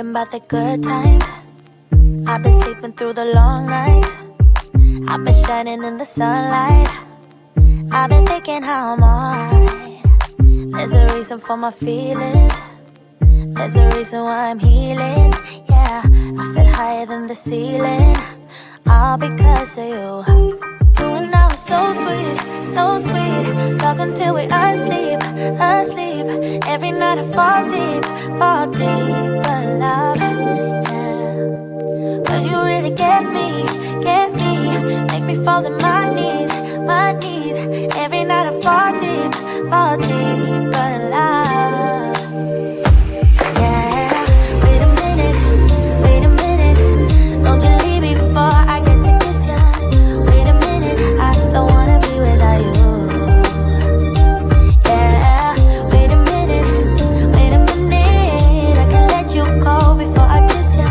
thinking about the good times. I've been sleeping through the long nights. I've been shining in the sunlight. I've been thinking how I'm alright. There's a reason for my feelings. There's a reason why I'm healing. Yeah, I feel higher than the ceiling. All because of you. You and I were so sweet, so sweet. Talking till we asleep, asleep. Every night I fall deep in love. Yeah, 'cause you really get me. Make me fall to my knees. Every night I fall deep in love. Yeah, wait a minute. Don't you leave me before I get to kiss ya. Wait a minute, I don't wanna be without you. Yeah, wait a minute. I can let you go before I kiss ya.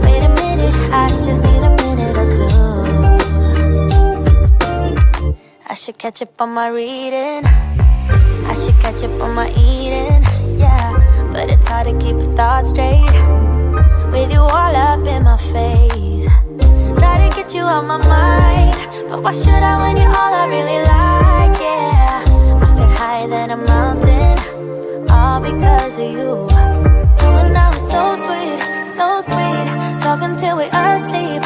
Wait a minute, I just need a minute or two. I should catch up on my reading. I should catch up on my eating. Yeah, but it's hard to keep your thoughts straight with you all up in my face. Try to get you out my mind, but why should I when you're all I really like? Yeah, I feel higher than a mountain, all because of you. You and I were so sweet, so sweet. Talking till we asleep.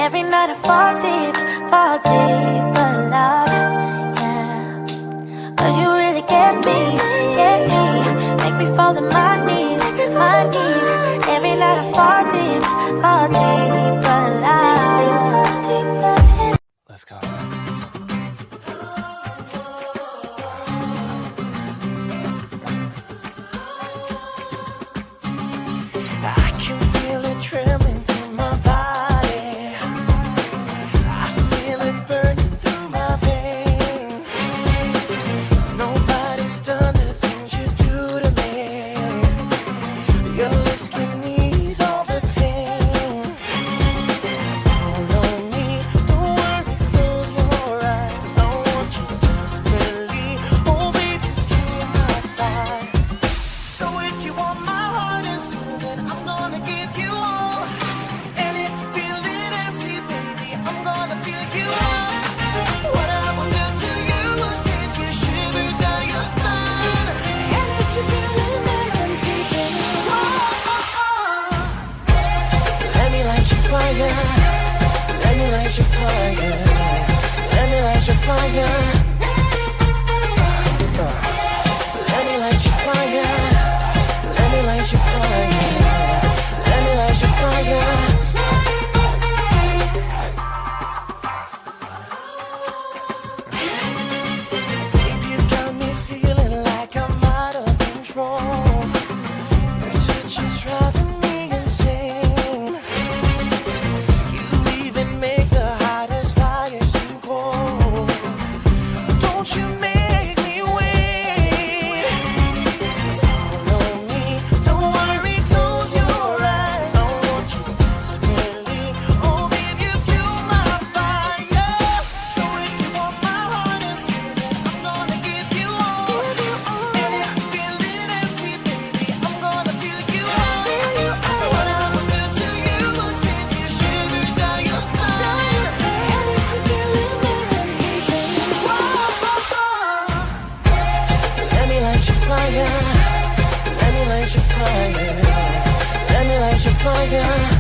Every night I fall deep in love. Yeah, 'cause you really get me. Make me fall to my knees. Every night I fall deep in love. Let's go. I can feel it trembling through my body. I feel it burning through my veins. Nobody's done the things you do to me. Your lips can ease all the pain. Follow me, don't worry, close your eyes. I want you desperately. Oh baby, feel my fire. So if you want my heart and soul, then I'm gonna give you all. And if you feel it empty, baby, I'm gonna fill you up. What I will do to you will send you shivers down your spine. And if you feel it empty, baby, let me light your fire. Let me light your fire. Let me light your fire. Let me light your fire. Let me light your fire. Let me light your fire. Baby, you got me feeling like I'm out of control. Your touch is driving me insane. You even make the hottest fire seem cold. Don't you make me wait. Follow me, don't worry, close your eyes. I want you desperately. Oh baby, you fuel my fire. So if you want my heart and soul, then I'm gonna give you all. And if you feel it empty, baby, I'm gonna fill you up. What I will do to you will send you shivers down your spine. And if you feel it empty, baby, let me light your fire. Let me light your fire. Let me light your fire.